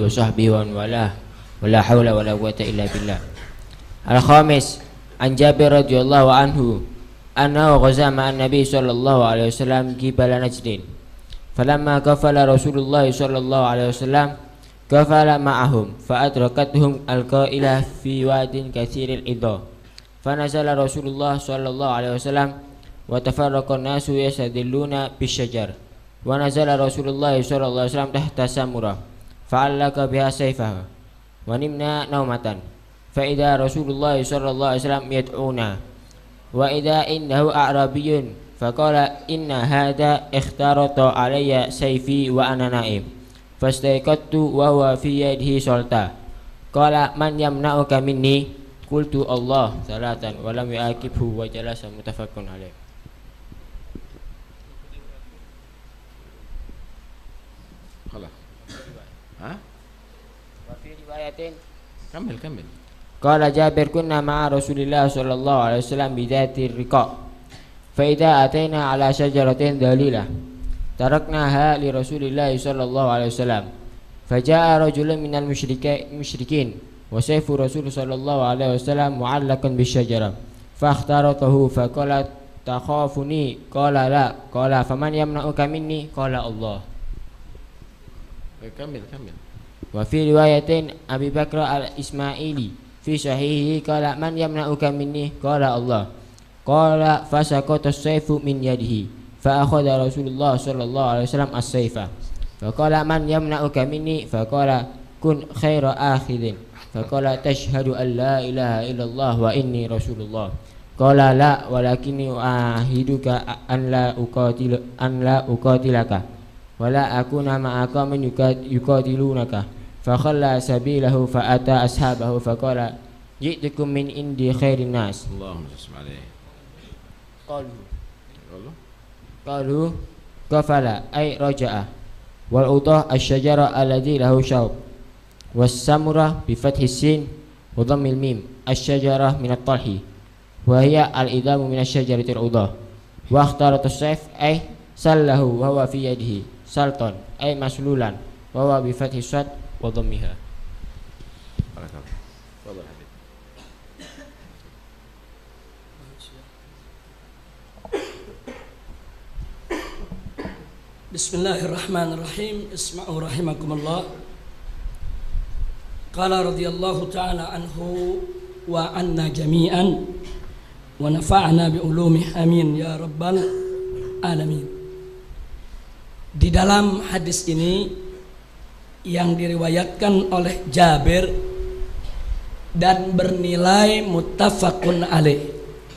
wa sahbihi wa walah wala haula wala quwwata illa billah. Al-khamis, an Jabir radhiyallahu anhu annahu ghaza ma'an nabi sallallahu alaihi wasallam qibala Najdin. Falamma kafala Rasulullah sallallahu alaihi wasallam kafala ma'ahum fa adrakatuhum al-qailah fi wadin katsiril idha. Fanazala Rasulullah sallallahu alaihi wasallam wa tafarraqa an-nasu yastadilluna bisyajar. Wa nazala Rasulullah sallallahu alaihi wasallam tahta samurah fa'allaka biha sayfahu wa nimna naumatan fa idza Rasulullah sallallahu alaihi wasallam yad'una wa idza innahu a'rabiyyun faqala inna hadha ikhtarata alayya sayfi wa ana na'im fastayqattu wa huwa fi yadihi sulta qala man yamna'uka minni qultu Allah salatan wa lam yu'aqibhu wa jalasa muttafaqun alaih. كمل. قال جابر كنا مع رسول الله صلى الله عليه وسلم بذات الرقاء فإذا أتينا على شجرة ذليلة تركناها لرسول الله صلى الله عليه وسلم فجاء رجل من المشركين وسيف رسول صلى الله عليه وسلم معلق بالشجرة فاخترته فقال تخافني قال لا قال فمن يمنعك مني قال الله. كمل. وفي رواية أبي بكر الإسماعيلي في صحيحه قال من يمنعك مني قال الله قال فسقط السيف من يده فأخذ رسول الله صلى الله عليه وسلم السيف فقال من يمنعك مني فقال كن خير آخذ فقال تشهد أن لا إله إلا الله وإني رسول الله قال لا ولكني أعاهدك أن لا أقاتلك ولا أكون معك من يقاتلونك فخلى سبيله فأتى أصحابه فقال جئتكم من عند خير الناس. اللهم صل عليه. قالوا قفل أي رجع والأوضاع الشجرة الذي له شوك والسمرة بفتح السين وضم الميم الشجرة من الطلح وهي الإدام من الشجرة الأوضاع واختارت السيف أي سله وهو في يده سلطان أي مسلولا وهو بفتح الصاد وضمها. Bismillahirrahmanirrahim. Isma'u rahimakumullah. Qala radhiyallahu ta'ala anhu wa anna jami'an wa nafa'ana bi ulumih amin ya rabbal alamin. Di dalam hadis ini yang diriwayatkan oleh Jabir dan bernilai muttafaqun alaih.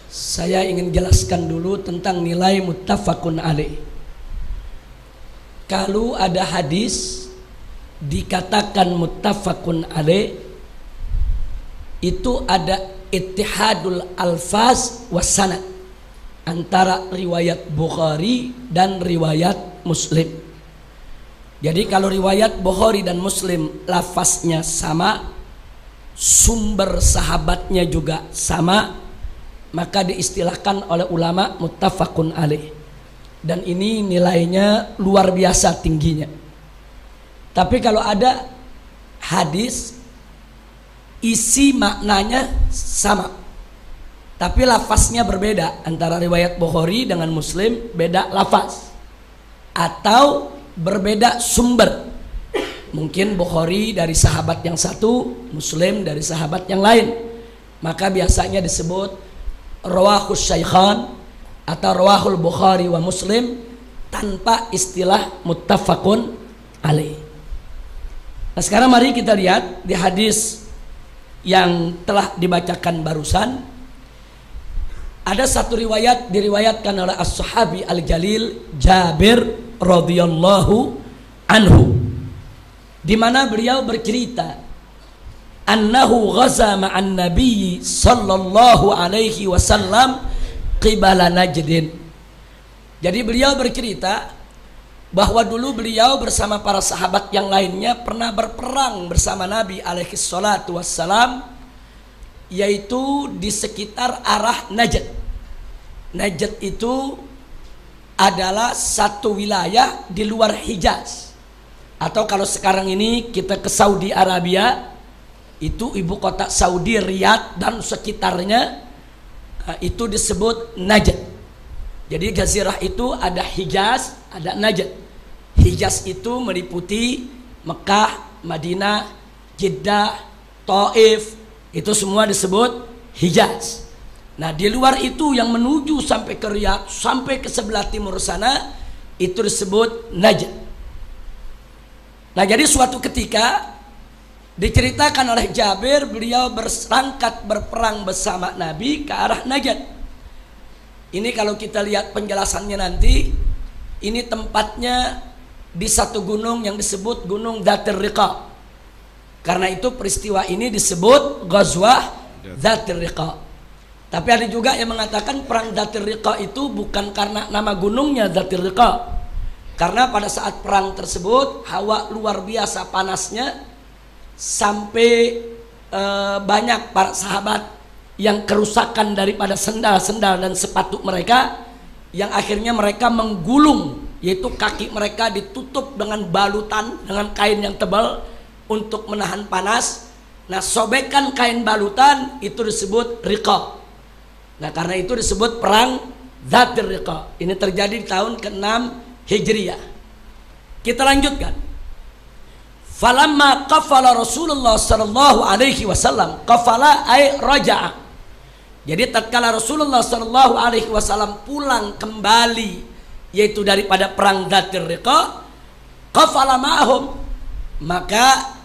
Saya ingin jelaskan dulu tentang nilai muttafaqun alaih. Kalau ada hadis dikatakan muttafaqun alaih, itu ada ittihadul alfaz was sanad antara riwayat Bukhari dan riwayat Muslim. Jadi kalau riwayat Bukhari dan Muslim lafaznya sama, sumber sahabatnya juga sama, maka diistilahkan oleh ulama muttafaqun alaih. Dan ini nilainya luar biasa tingginya. Tapi kalau ada hadis isi maknanya sama, tapi lafaznya berbeda, antara riwayat Bukhari dengan Muslim beda lafaz atau berbeda sumber, mungkin Bukhari dari sahabat yang satu, Muslim dari sahabat yang lain, maka biasanya disebut rawahus syaikhan atau rawahul Bukhari wa Muslim tanpa istilah muttafaqun alaih. Nah sekarang mari kita lihat di hadis yang telah dibacakan barusan, ada satu riwayat diriwayatkan oleh as-sahabi al-jalil Jabir radhiyallahu anhu, di mana beliau bercerita annahu ghaza ma'an nabi sallallahu alaihi wasallam qibala Najdin. Jadi beliau bercerita bahwa dulu beliau bersama para sahabat yang lainnya pernah berperang bersama Nabi alaihi salatu wassalam, yaitu di sekitar arah Najd. Najd itu adalah satu wilayah di luar Hijaz Atau kalau sekarang ini kita ke Saudi Arabia, itu ibu kota Saudi, Riyadh dan sekitarnya, itu disebut Najd. Jadi jazirah itu ada Hijaz, ada Najd. Hijaz itu meliputi Mekah, Madinah, Jeddah, Taif, itu semua disebut Hijaz. Nah, di luar itu yang menuju sampai ke Riyadh, sampai ke sebelah timur sana, itu disebut Najd. Nah, jadi suatu ketika diceritakan oleh Jabir, beliau berangkat berperang bersama Nabi ke arah Najd. Ini kalau kita lihat penjelasannya nanti, ini tempatnya di satu gunung yang disebut Gunung Dhatir Riqa. Karena itu peristiwa ini disebut Ghazwah Dhatir Riqa. Tapi ada juga yang mengatakan perang Dhatir Riqa itu bukan karena nama gunungnya Dhatir Riqa. Karena pada saat perang tersebut hawa luar biasa panasnya, sampai banyak para sahabat yang kerusakan daripada sendal-sendal dan sepatu mereka, yang akhirnya mereka menggulung, yaitu kaki mereka ditutup dengan balutan, dengan kain yang tebal untuk menahan panas. Nah, sobekan kain balutan itu disebut riqa. Nah, karena itu disebut perang Dhatir Riqa. Ini terjadi di tahun ke-6 Hijriyah. Kita lanjutkan. Falamma qafala Rasulullah sallallahu alaihi wasallam, qafala ay raja'a. Jadi tatkala Rasulullah sallallahu alaihi wasallam pulang kembali, yaitu daripada perang Dhatir Riqa, qafala ma'ahum, maka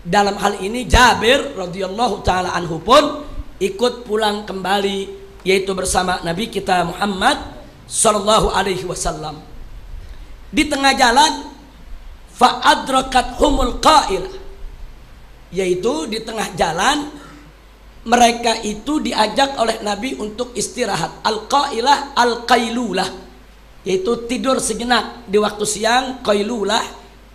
dalam hal ini Jabir radhiyallahu taala anhu pun ikut pulang kembali, yaitu bersama Nabi kita Muhammad sallallahu alaihi wasallam. Di tengah jalan fa'adrakat humul qailah, yaitu di tengah jalan mereka itu diajak oleh Nabi untuk istirahat. Al-qailah, al-qailulah, yaitu tidur sejenak di waktu siang, qailulah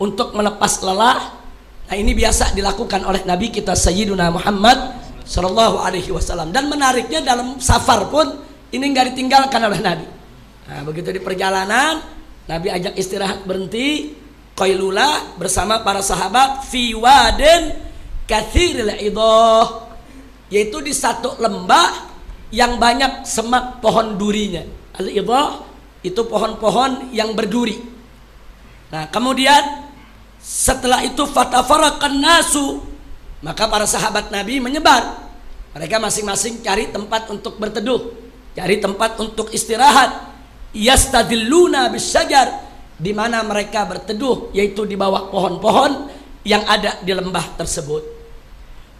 untuk melepas lelah. Nah, ini biasa dilakukan oleh Nabi kita Sayyiduna Muhammad sallallahu alaihi wasallam. Dan menariknya dalam safar pun ini enggak ditinggalkan oleh Nabi. Nah, begitu di perjalanan Nabi ajak istirahat, berhenti qailulah bersama para sahabat fi wadin katsiril idah, yaitu di satu lembah yang banyak semak pohon durinya. Al-idah itu pohon-pohon yang berduri. Nah, kemudian setelah itu fatafaraqan nasu, maka para sahabat Nabi menyebar. Mereka masing-masing cari tempat untuk berteduh, cari tempat untuk istirahat. Yastadilluna bisyajar, di mana mereka berteduh, yaitu di bawah pohon-pohon yang ada di lembah tersebut.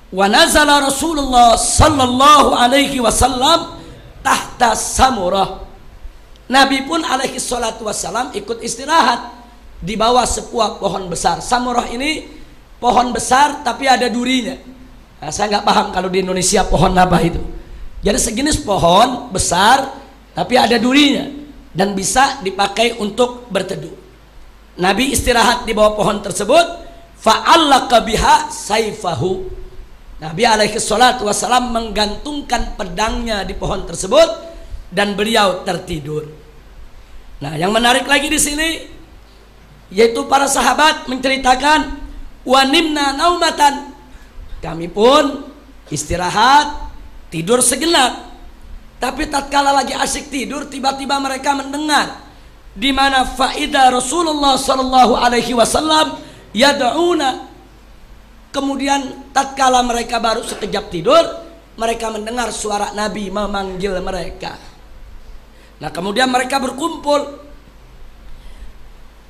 Wa nazala Rasulullah sallallahu alaihi wasallam tahta samurah. Nabi pun alaihi salatu wasallam ikut istirahat di bawah sebuah pohon besar. Samurah ini pohon besar tapi ada durinya. Nah, saya nggak paham kalau di Indonesia pohon apa itu. Jadi sejenis pohon besar tapi ada durinya dan bisa dipakai untuk berteduh. Nabi istirahat di bawah pohon tersebut. Fa'allaqa biha saifahu. Nabi alaihi salatu wasallam menggantungkan pedangnya di pohon tersebut dan beliau tertidur. Nah, yang menarik lagi di sini yaitu para sahabat menceritakan wa nimna naumatan, kami pun istirahat tidur sejenak. Tapi tatkala lagi asyik tidur, tiba-tiba mereka mendengar di mana faida Rasulullah sallallahu alaihi wasallam yad'una. Kemudian tatkala mereka baru sekejap tidur, mereka mendengar suara Nabi memanggil mereka. Nah, kemudian mereka berkumpul.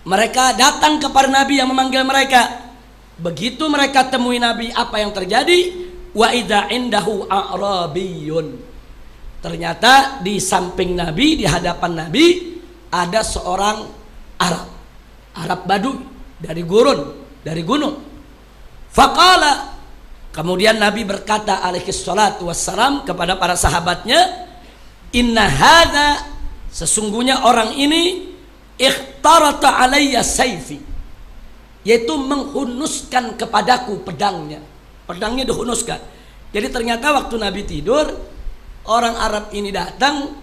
Mereka datang kepada Nabi yang memanggil mereka. Begitu mereka temui Nabi, apa yang terjadi? Wa idza indahu a'rabiyun. Ternyata di samping Nabi, di hadapan Nabi ada seorang Arab, Arab Baduy dari gurun, dari gunung. Faqala, kemudian Nabi berkata alaihi salatu wassalam kepada para sahabatnya, inna hadza, sesungguhnya orang ini ikhtarata alayya sayfi, yaitu menghunuskan kepadaku pedangnya. Pedangnya dihunuskan. Jadi ternyata waktu Nabi tidur, orang Arab ini datang,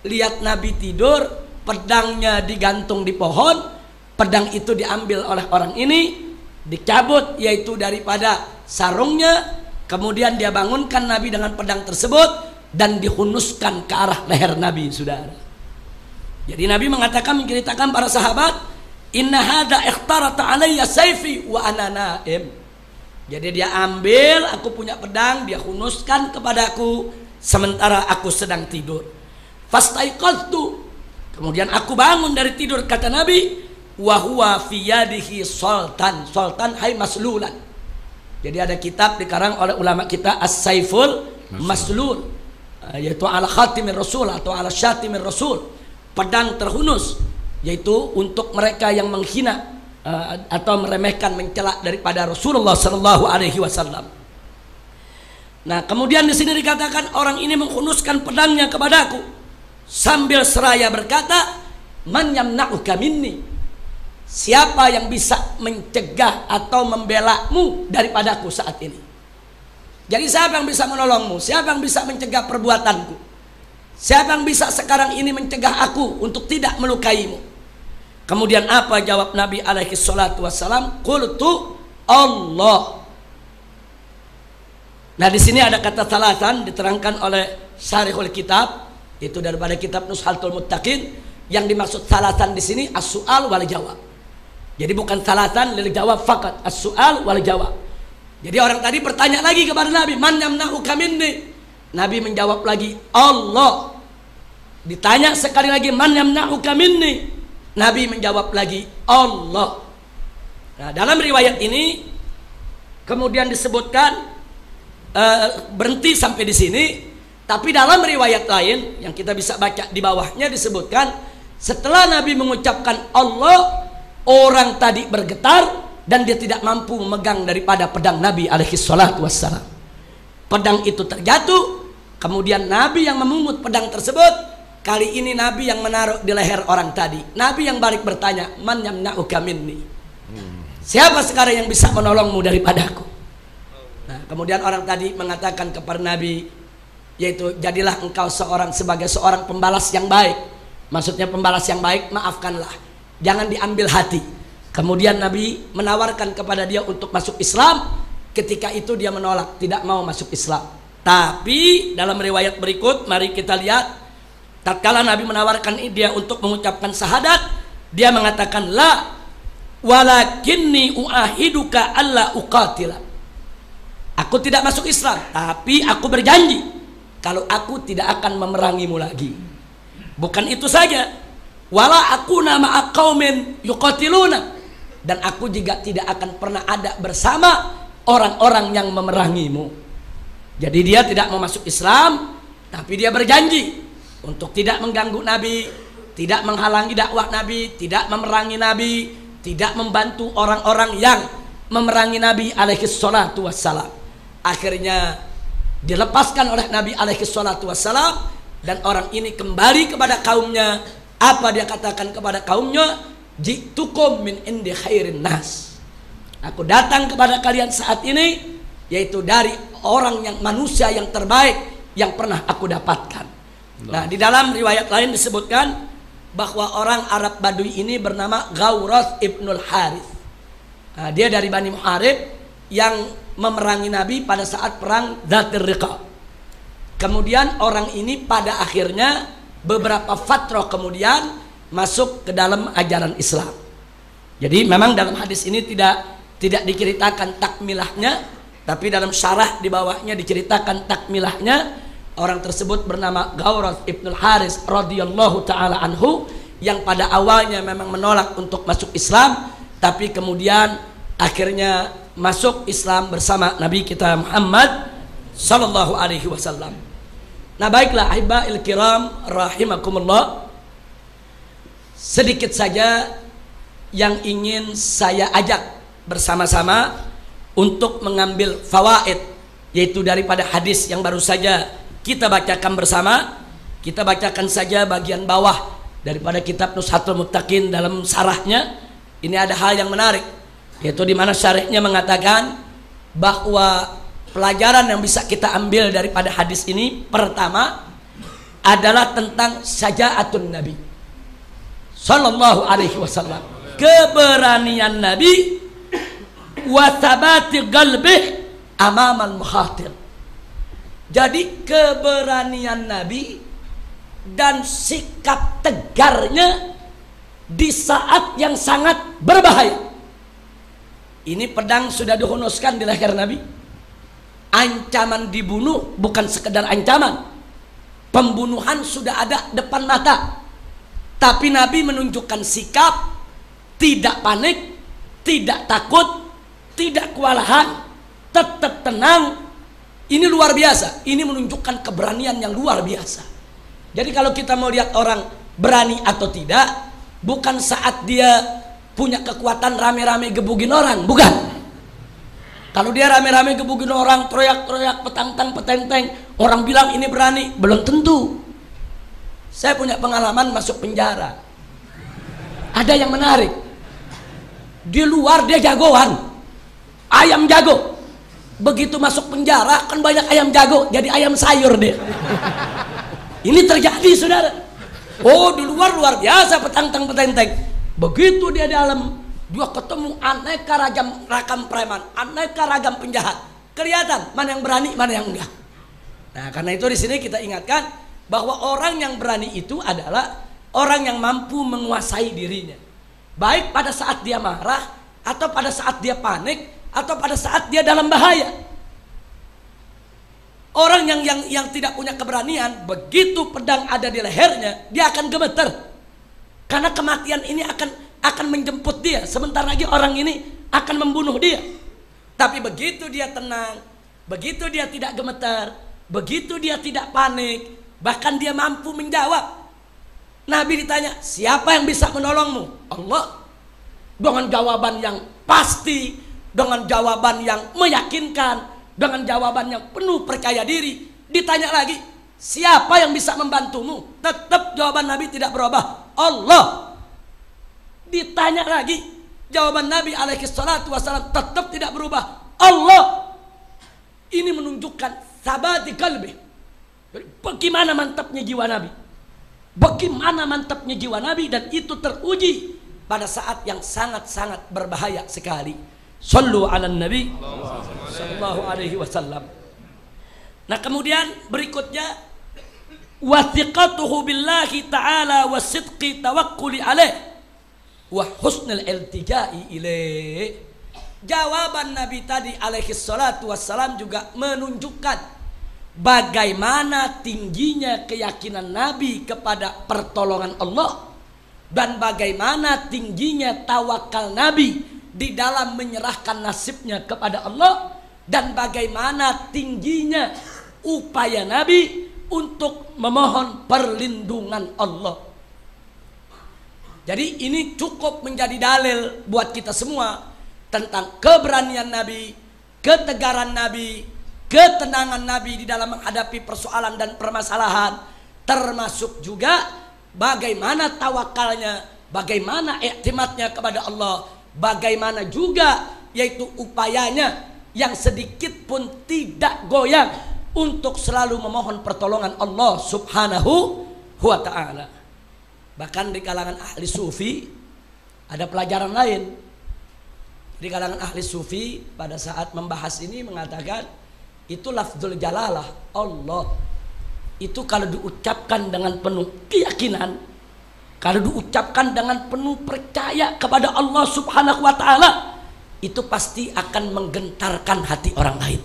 lihat Nabi tidur, pedangnya digantung di pohon, pedang itu diambil oleh orang ini, dicabut yaitu daripada sarungnya, kemudian dia bangunkan Nabi dengan pedang tersebut dan dihunuskan ke arah leher Nabi, saudara. Jadi Nabi mengatakan, menceritakan para sahabat, inna hadza ikhtarata alayya sayfi wa ana naim. Jadi dia ambil, aku punya pedang, dia hunuskan kepadaku sementara aku sedang tidur. Fastaiqadtu, kemudian aku bangun dari tidur, kata Nabi, wa huwa fi yadihi sultan, sultan hay maslulan. Jadi ada kitab dikarang oleh ulama kita As-Saiful Maslul, yaitu ala khatimir rasul atau ala syatimir rasul, pedang terhunus, yaitu untuk mereka yang menghina atau meremehkan, mencela daripada Rasulullah sallallahu alaihi wasallam. Nah, kemudian di sini dikatakan orang ini menghunuskan pedangnya kepadaku sambil seraya berkata, man yamna'uka minni, siapa yang bisa mencegah atau membelamu daripadaku saat ini? Jadi siapa yang bisa menolongmu? Siapa yang bisa mencegah perbuatanku? Siapa yang bisa sekarang ini mencegah aku untuk tidak melukaimu? Kemudian apa jawab Nabi alaihi salatu wassalam? Qultu Allah. Nah, di sini ada kata salatan diterangkan oleh Syarihul Kitab, itu daripada kitab Nushatul Muttaqin. Yang dimaksud salatan di sini as-su'al wal jawab. Jadi bukan salatan lil jawab fakat, as-su'al wal jawab. Jadi orang tadi bertanya lagi kepada Nabi, man yamna'uka minni? Nabi menjawab lagi, Allah. Ditanya sekali lagi, man yamna'uka minni? Nabi menjawab lagi, Allah. Nah, dalam riwayat ini kemudian disebutkan berhenti sampai di sini, tapi dalam riwayat lain yang kita bisa baca di bawahnya disebutkan setelah Nabi mengucapkan Allah, orang tadi bergetar dan dia tidak mampu memegang daripada pedang Nabi alaihi salatu wassalam. Pedang itu terjatuh, kemudian Nabi yang memungut pedang tersebut. Kali ini Nabi yang menaruh di leher orang tadi. Nabi yang balik bertanya, man yamna'uka minni? Siapa sekarang yang bisa menolongmu daripadaku? Nah, kemudian orang tadi mengatakan kepada Nabi, yaitu jadilah engkau sebagai seorang pembalas yang baik. Maksudnya pembalas yang baik, maafkanlah, jangan diambil hati. Kemudian Nabi menawarkan kepada dia untuk masuk Islam. Ketika itu dia menolak, tidak mau masuk Islam. Tapi dalam riwayat berikut, mari kita lihat, tatkala Nabi menawarkan dia untuk mengucapkan syahadat, dia mengatakan la walakinni uahiduka alla uqatila. Aku tidak masuk Islam, tapi aku berjanji kalau aku tidak akan memerangimu lagi. Bukan itu saja, wala akuna ma'a qaumin yuqatiluna, dan aku juga tidak akan pernah ada bersama orang-orang yang memerangimu. Jadi dia tidak mau masuk Islam, tapi dia berjanji untuk tidak mengganggu Nabi, tidak menghalangi dakwah Nabi, tidak memerangi Nabi, tidak membantu orang-orang yang memerangi Nabi alaihi salatu wassalam. Akhirnya dilepaskan oleh Nabi alaihi salatu wassalam, dan orang ini kembali kepada kaumnya. Apa dia katakan kepada kaumnya? Jitukum min indi khairin nas. Aku datang kepada kalian saat ini, yaitu dari orang yang manusia yang terbaik yang pernah aku dapatkan. Nah, di dalam riwayat lain disebutkan bahwa orang Arab Badui ini bernama Ghawras ibnul Harith. Nah, dia dari Bani Muharib yang memerangi Nabi pada saat perang Dzatir Riqa. Kemudian orang ini pada akhirnya beberapa fatrah kemudian masuk ke dalam ajaran Islam. Jadi memang dalam hadis ini tidak diceritakan takmilahnya, tapi dalam syarah di bawahnya diceritakan takmilahnya. Orang tersebut bernama Ghawras ibnul Haris radhiyallahu taala anhu, yang pada awalnya memang menolak untuk masuk Islam, tapi kemudian akhirnya masuk Islam bersama Nabi kita Muhammad sallallahu alaihi wasallam. Nah, baiklah ahibbail kiram rahimakumullah, sedikit saja yang ingin saya ajak bersama-sama untuk mengambil fawaid, yaitu daripada hadis yang baru saja kita bacakan bersama. Kita bacakan saja bagian bawah daripada kitab Nushatul Muttaqin dalam syarahnya. Ini ada hal yang menarik, yaitu di mana syarahnya mengatakan bahwa pelajaran yang bisa kita ambil daripada hadis ini, pertama adalah tentang syaja'atun Nabi sallallahu alaihi wasallam, keberanian Nabi wa thabati qalbih amamal mukhatir. Jadi keberanian Nabi dan sikap tegarnya di saat yang sangat berbahaya. Ini pedang sudah dihunuskan di leher Nabi. Ancaman dibunuh bukan sekedar ancaman. Pembunuhan sudah ada depan mata. Tapi Nabi menunjukkan sikap tidak panik, tidak takut, tidak kewalahan, tetap tenang. Ini luar biasa. Ini menunjukkan keberanian yang luar biasa. Jadi kalau kita mau lihat orang berani atau tidak, bukan saat dia punya kekuatan rame-rame gebugin orang, bukan. Kalau dia rame-rame gebugin orang, teriak-teriak, petantang, petenteng, orang bilang ini berani, belum tentu. Saya punya pengalaman masuk penjara. Ada yang menarik. Di luar dia jagoan, ayam jago. Begitu masuk penjara kan banyak ayam jago, jadi ayam sayur dia. Ini terjadi, saudara. Oh, di luar luar biasa petantang petenteng. Begitu dia dalam, dia ketemu aneka ragam preman, aneka ragam penjahat. Kelihatan mana yang berani, mana yang enggak. Nah, karena itu di sini kita ingatkan bahwa orang yang berani itu adalah orang yang mampu menguasai dirinya. Baik pada saat dia marah, atau pada saat dia panik, atau pada saat dia dalam bahaya. Orang yang tidak punya keberanian, begitu pedang ada di lehernya, dia akan gemeter. Karena kematian ini akan menjemput dia. Sebentar lagi orang ini akan membunuh dia. Tapi begitu dia tenang, begitu dia tidak gemeter, begitu dia tidak panik, bahkan dia mampu menjawab. Nabi ditanya, siapa yang bisa menolongmu? Allah. Dengan jawaban yang pasti, dengan jawaban yang meyakinkan, dengan jawaban yang penuh percaya diri. Ditanya lagi, siapa yang bisa membantumu? Tetap jawaban Nabi tidak berubah, Allah. Ditanya lagi, jawaban Nabi alaihi salatu wassalam tetap tidak berubah, Allah. Ini menunjukkan sabati qalbi. Bagaimana mantapnya jiwa Nabi, bagaimana mantapnya jiwa Nabi, dan itu teruji pada saat yang sangat-sangat berbahaya sekali. Sallu ala Nabi sallallahu alaihi wasallam. Nah, kemudian berikutnya, wathiqatuhu billahi ta'ala wa sidqi tawakkuli alaih wa husnul iltija'i ilaih. Jawaban Nabi tadi alaihi salatu wassalam juga menunjukkan bagaimana tingginya keyakinan Nabi kepada pertolongan Allah, dan bagaimana tingginya tawakal Nabi di dalam menyerahkan nasibnya kepada Allah, dan bagaimana tingginya upaya Nabi untuk memohon perlindungan Allah. Jadi ini cukup menjadi dalil buat kita semua tentang keberanian Nabi, ketegaran Nabi, ketenangan Nabi di dalam menghadapi persoalan dan permasalahan, termasuk juga bagaimana tawakalnya, bagaimana iktimatnya kepada Allah, bagaimana juga yaitu upayanya yang sedikit pun tidak goyang untuk selalu memohon pertolongan Allah subhanahu wa ta'ala. Bahkan di kalangan ahli sufi ada pelajaran lain. Di kalangan ahli sufi pada saat membahas ini mengatakan, itu lafzul jalalah Allah, itu kalau diucapkan dengan penuh keyakinan, kalau diucapkan dengan penuh percaya kepada Allah subhanahu wa ta'ala, itu pasti akan menggentarkan hati orang lain.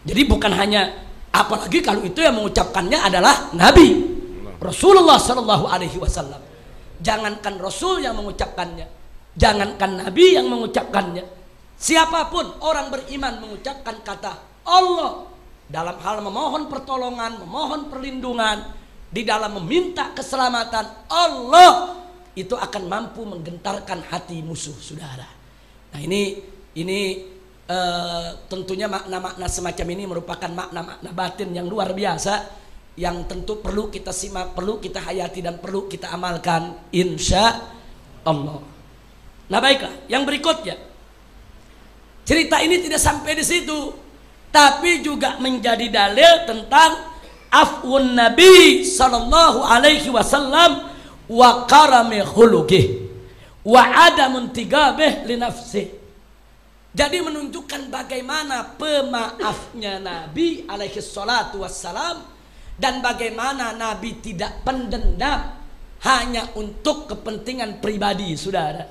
Jadi bukan hanya, apalagi kalau itu yang mengucapkannya adalah Nabi Rasulullah sallallahu alaihi wasallam. Jangankan Rasul yang mengucapkannya, jangankan Nabi yang mengucapkannya, siapapun orang beriman mengucapkan kata Allah dalam hal memohon pertolongan, memohon perlindungan, di dalam meminta keselamatan, Allah itu akan mampu menggentarkan hati musuh, saudara. Nah, ini tentunya makna-makna semacam ini merupakan makna-makna batin yang luar biasa, yang tentu perlu kita simak, perlu kita hayati, dan perlu kita amalkan, insya Allah. Nah, baiklah, yang berikutnya, cerita ini tidak sampai di situ, tapi juga menjadi dalil tentang afwun Nabi sallallahu alaihi wasallam wa karami khuluqih wa adamun tigabih li nafsih. Jadi menunjukkan bagaimana pemaafnya Nabi alaihi salatu wassalam, dan bagaimana Nabi tidak pendendam hanya untuk kepentingan pribadi, saudara.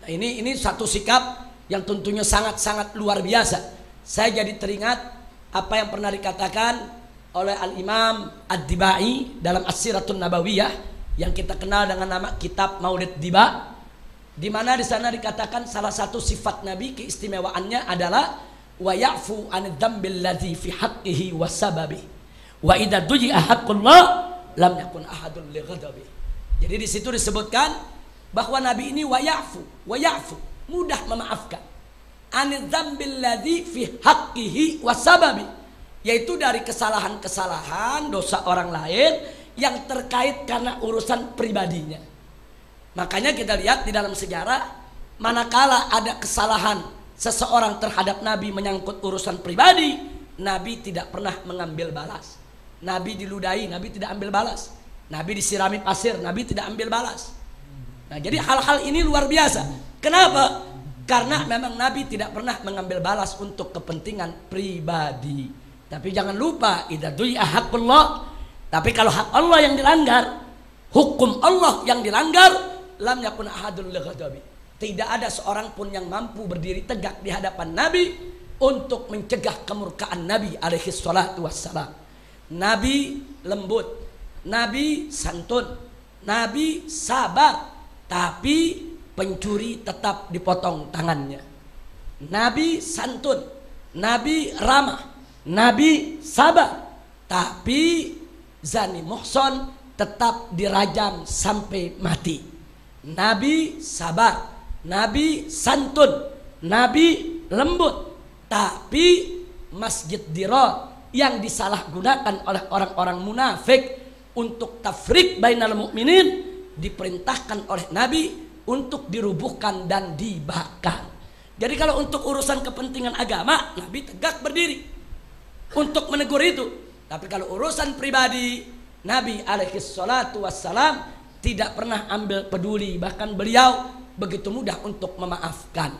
Nah, ini satu sikap yang tentunya sangat-sangat luar biasa. Saya jadi teringat apa yang pernah dikatakan oleh Al-Imam Ad-Dibai dalam As-Siratun Nabawiyah yang kita kenal dengan nama kitab Maulid Diba, di mana di sana dikatakan salah satu sifat Nabi, keistimewaannya adalah wa ya'fu 'anil dzambil ladzi fi haqqihi wa sababi wa idza duji'a haqqullah lam yakun ahadun li ghadabi. Jadi di situ disebutkan bahwa Nabi ini wa ya'fu, mudah memaafkan. 'Anil dzambil ladzi fi haqqihi wa sababi, yaitu dari kesalahan-kesalahan dosa orang lain yang terkait karena urusan pribadinya. Makanya kita lihat di dalam sejarah, manakala ada kesalahan seseorang terhadap Nabi menyangkut urusan pribadi, Nabi tidak pernah mengambil balas. Nabi diludahi, Nabi tidak ambil balas. Nabi disirami pasir, Nabi tidak ambil balas. Nah, jadi hal-hal ini luar biasa. Kenapa? Karena memang Nabi tidak pernah mengambil balas untuk kepentingan pribadi. Tapi jangan lupa, idza du'i'a haqqullah. Tapi kalau hak Allah yang dilanggar, hukum Allah yang dilanggar, lam yakun ahadun li ghadabi. Tidak ada seorang pun yang mampu berdiri tegak di hadapan Nabi untuk mencegah kemurkaan Nabi alaihi salatu wassalam. Nabi lembut, Nabi santun, Nabi sabar, tapi pencuri tetap dipotong tangannya. Nabi santun, Nabi ramah, Nabi sabar, tapi zani muhson tetap dirajam sampai mati. Nabi sabar, Nabi santun, Nabi lembut, tapi Masjid Dirar yang disalahgunakan oleh orang-orang munafik untuk tafrik bainal mukminin diperintahkan oleh Nabi untuk dirubuhkan dan dibakar. Jadi kalau untuk urusan kepentingan agama, Nabi tegak berdiri untuk menegur itu. Tapi kalau urusan pribadi, Nabi alaihi salatu wassalam tidak pernah ambil peduli, bahkan beliau begitu mudah untuk memaafkan.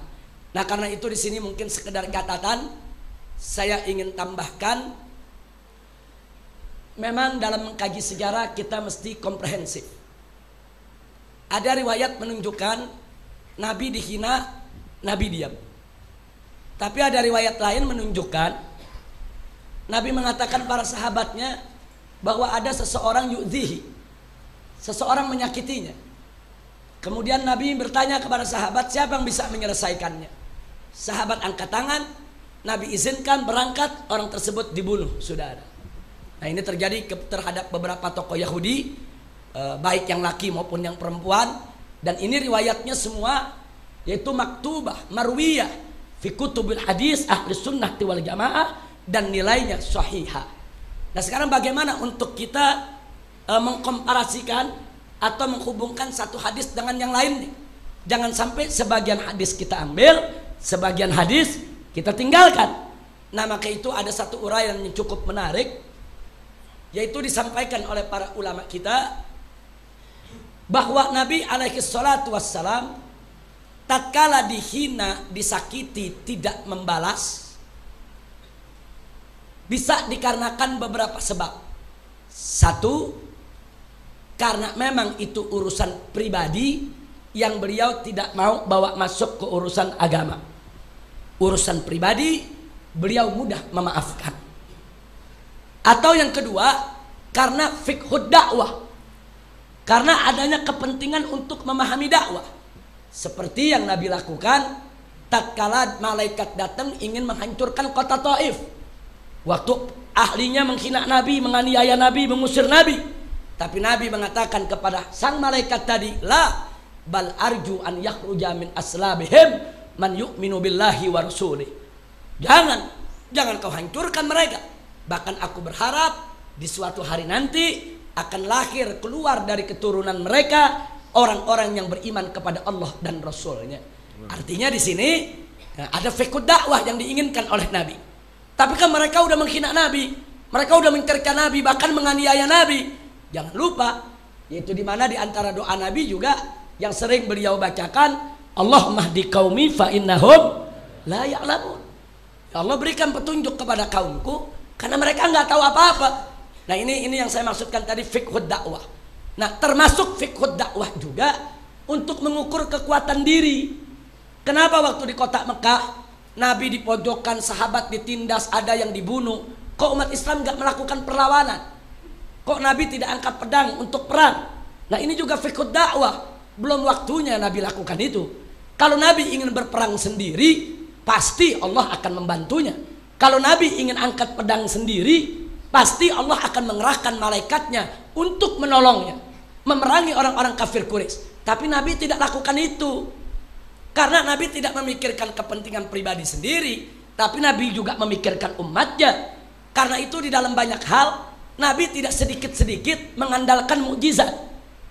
Nah, karena itu di sini mungkin sekedar catatan saya ingin tambahkan, memang dalam mengkaji sejarah kita mesti komprehensif. Ada riwayat menunjukkan Nabi dihina, Nabi diam. Tapi ada riwayat lain menunjukkan Nabi mengatakan para sahabatnya bahwa ada seseorang yu'dhihi, seseorang menyakitinya. Kemudian Nabi bertanya kepada sahabat, siapa yang bisa menyelesaikannya? Sahabat angkat tangan, Nabi izinkan berangkat, orang tersebut dibunuh, saudara. Nah, ini terjadi terhadap beberapa tokoh Yahudi, baik yang laki maupun yang perempuan. Dan ini riwayatnya semua yaitu maktubah, marwiyah fi kutubil hadis ahli sunnah wal jamaah, dan nilainya sahihah. Nah, sekarang bagaimana untuk kita mengkomparasikan atau menghubungkan satu hadis dengan yang lainnya? Jangan sampai sebagian hadis kita ambil, sebagian hadis kita tinggalkan. Nah, maka itu ada satu uraian yang cukup menarik, yaitu disampaikan oleh para ulama kita bahwa Nabi alaihi salatu wassalam tatkala dihina, disakiti, tidak membalas, bisa dikarenakan beberapa sebab. Satu, karena memang itu urusan pribadi yang beliau tidak mau bawa masuk ke urusan agama. Urusan pribadi beliau mudah memaafkan. Atau yang kedua, karena fiqhud dakwah, karena adanya kepentingan untuk memahami dakwah, seperti yang Nabi lakukan tatkala malaikat datang ingin menghancurkan kota Taif. Waktu ahlinya menghina Nabi, menganiaya Nabi, mengusir Nabi, tapi Nabi mengatakan kepada sang malaikat tadi, la bal arju an yakhruja min aslabihim man yu'minu billahi wa rasulih. Jangan kau hancurkan mereka. Bahkan aku berharap di suatu hari nanti akan lahir keluar dari keturunan mereka orang-orang yang beriman kepada Allah dan Rasulnya. Artinya di sini ada fiqh dakwah yang diinginkan oleh Nabi. Tapi kan mereka udah menghina Nabi, mereka udah mencerca Nabi, bahkan menganiaya Nabi. Jangan lupa, yaitu di mana di antara doa Nabi juga yang sering beliau bacakan, Allahumma hdi qaumi fa innahum la ya'lamun. Ya Allah berikan petunjuk kepada kaumku karena mereka nggak tahu apa-apa. Nah ini yang saya maksudkan tadi fiqhud dakwah. Nah termasuk fiqhud dakwah juga untuk mengukur kekuatan diri. Kenapa waktu di kota Mekah Nabi dipojokkan, sahabat ditindas, ada yang dibunuh, kok umat Islam nggak melakukan perlawanan? Kok Nabi tidak angkat pedang untuk perang? Nah ini juga fiqhud dakwah. Belum waktunya Nabi lakukan itu. Kalau Nabi ingin berperang sendiri, pasti Allah akan membantunya. Kalau Nabi ingin angkat pedang sendiri, pasti Allah akan mengerahkan malaikatnya untuk menolongnya, memerangi orang-orang kafir Quraisy. Tapi Nabi tidak lakukan itu, karena Nabi tidak memikirkan kepentingan pribadi sendiri, tapi Nabi juga memikirkan umatnya. Karena itu di dalam banyak hal Nabi tidak sedikit-sedikit mengandalkan mukjizat,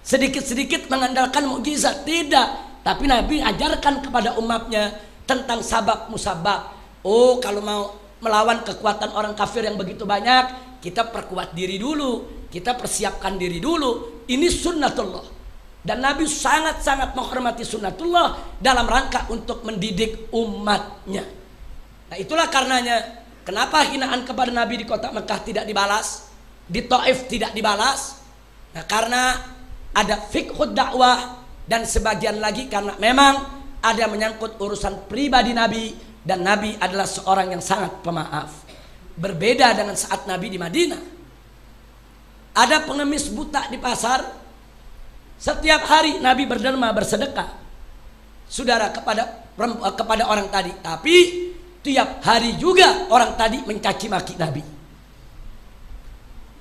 sedikit-sedikit mengandalkan mukjizat, tidak. Tapi Nabi ajarkan kepada umatnya tentang sabab musabab. Oh, kalau mau melawan kekuatan orang kafir yang begitu banyak, kita perkuat diri dulu, kita persiapkan diri dulu. Ini sunnatullah. Dan Nabi sangat-sangat menghormati sunnatullah dalam rangka untuk mendidik umatnya. Nah itulah karenanya kenapa hinaan kepada Nabi di kota Mekah tidak dibalas, di Taif tidak dibalas. Nah karena ada fiqhud dakwah, dan sebagian lagi karena memang ada menyangkut urusan pribadi Nabi, dan Nabi adalah seorang yang sangat pemaaf. Berbeda dengan saat Nabi di Madinah. Ada pengemis buta di pasar, setiap hari Nabi berderma bersedekah, saudara, kepada orang tadi. Tapi tiap hari juga orang tadi mencaci maki Nabi.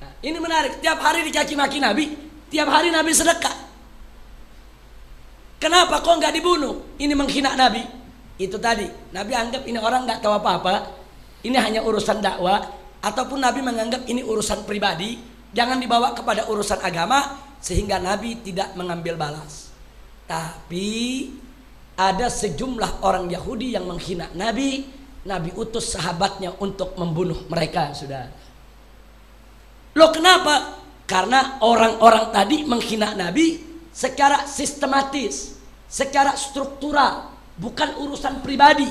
Nah, ini menarik, tiap hari dicaci maki Nabi, tiap hari Nabi sedekah. Kenapa kok nggak dibunuh? Ini menghina Nabi. Itu tadi, Nabi anggap ini orang nggak tahu apa-apa, ini hanya urusan dakwah, ataupun Nabi menganggap ini urusan pribadi, jangan dibawa kepada urusan agama, sehingga Nabi tidak mengambil balas. Tapi ada sejumlah orang Yahudi yang menghina Nabi. Nabi utus sahabatnya untuk membunuh mereka, saudara. Loh kenapa? Karena orang-orang tadi menghina Nabi secara sistematis, secara struktural, bukan urusan pribadi.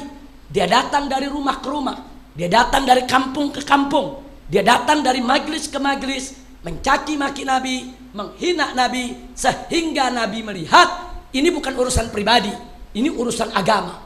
Dia datang dari rumah ke rumah, dia datang dari kampung ke kampung, dia datang dari majelis ke majelis, mencaci maki Nabi, menghina Nabi, sehingga Nabi melihat ini bukan urusan pribadi, ini urusan agama.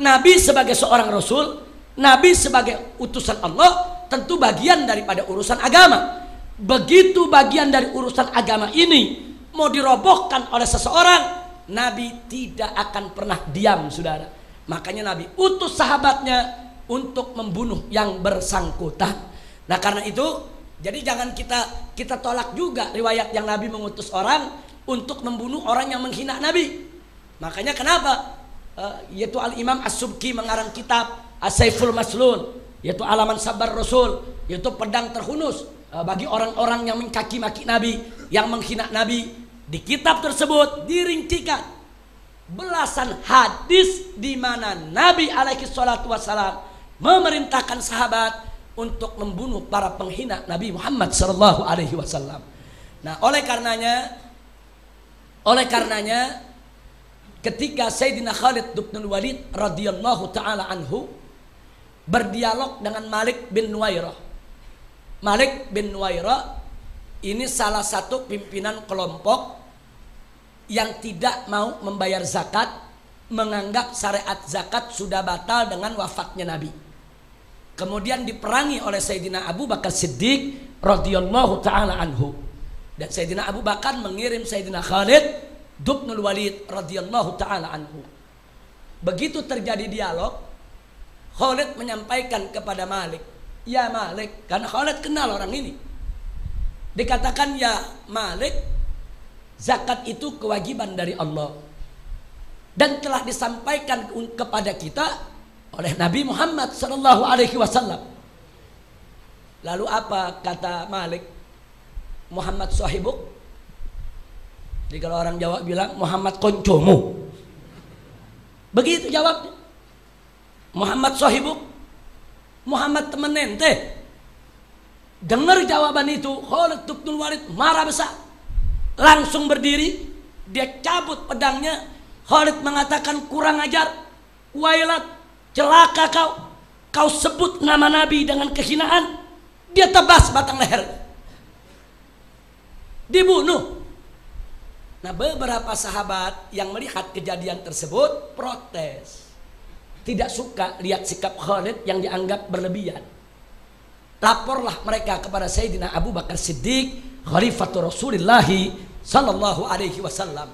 Nabi sebagai seorang Rasul, Nabi sebagai utusan Allah, tentu bagian daripada urusan agama. Begitu bagian dari urusan agama ini mau dirobohkan oleh seseorang, Nabi tidak akan pernah diam, saudara. Makanya Nabi utus sahabatnya untuk membunuh yang bersangkutan. Nah karena itu, jadi jangan kita tolak juga riwayat yang Nabi mengutus orang untuk membunuh orang yang menghina Nabi. Makanya kenapa? Yaitu Al-Imam As-Subki mengarang kitab As-Saiful Maslul, yaitu alaman sabar Rasul, yaitu pedang terhunus bagi orang-orang yang mencaci maki Nabi, yang menghina Nabi. Di kitab tersebut dirincikan belasan hadis di mana Nabi alaihi salatu wassalam memerintahkan sahabat untuk membunuh para penghina Nabi Muhammad sallallahu alaihi wasallam. Nah, oleh karenanya ketika Sayyidina Khalid bin Walid radhiyallahu taala anhu berdialog dengan Malik bin Nuwairah. Malik bin Nuwairah ini salah satu pimpinan kelompok yang tidak mau membayar zakat, menganggap syariat zakat sudah batal dengan wafatnya Nabi. Kemudian diperangi oleh Sayyidina Abu Bakar Siddiq radhiyallahu taala anhu. Dan Sayyidina Abu Bakar mengirim Sayyidina Khalid bin Walid radhiyallahu taala anhu. Begitu terjadi dialog, Khalid menyampaikan kepada Malik, "Ya Malik," karena Khalid kenal orang ini. Dikatakan, "Ya Malik, zakat itu kewajiban dari Allah dan telah disampaikan kepada kita oleh Nabi Muhammad sallallahu alaihi wasallam." Lalu apa kata Malik? "Muhammad sahibuk." Jadi kalau orang Jawa bilang Muhammad koncomu, begitu jawabnya. Muhammad sahibuk, Muhammad temen ente. Dengar jawaban itu, Khalid bin Walid marah besar, langsung berdiri, dia cabut pedangnya. Khalid mengatakan, "Kurang ajar, wailat, Celaka kau. Kau sebut nama Nabi dengan kehinaan, dia tebas batang leher, dibunuh. Nah, beberapa sahabat yang melihat kejadian tersebut protes, tidak suka lihat sikap Khalid yang dianggap berlebihan. Laporlah mereka kepada Sayyidina Abu Bakar Siddiq, Khalifatul Rasulullah sallallahu alaihi wasallam.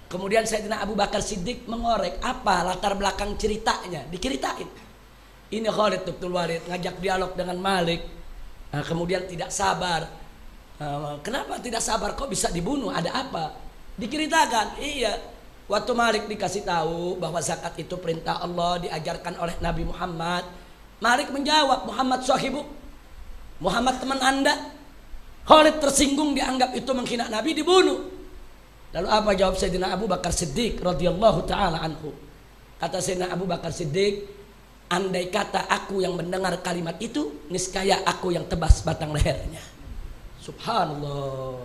Kemudian Sayyidina Abu Bakar Siddiq mengorek apa latar belakang ceritanya, diceritain. Ini Khalid Ibn Walid ngajak dialog dengan Malik, kemudian tidak sabar. Kenapa tidak sabar? Kok bisa dibunuh? Ada apa? Diceritakan. Iya, waktu Malik dikasih tahu bahwa zakat itu perintah Allah, diajarkan oleh Nabi Muhammad. Malik menjawab, Muhammad sahibu, Muhammad teman anda. Khalid tersinggung, dianggap itu menghina Nabi, dibunuh. Lalu apa jawab Sayyidina Abu Bakar Siddiq radhiyallahu taala anhu? Kata Sayyidina Abu Bakar Siddiq, andai kata aku yang mendengar kalimat itu, niscaya aku yang tebas batang lehernya. Subhanallah.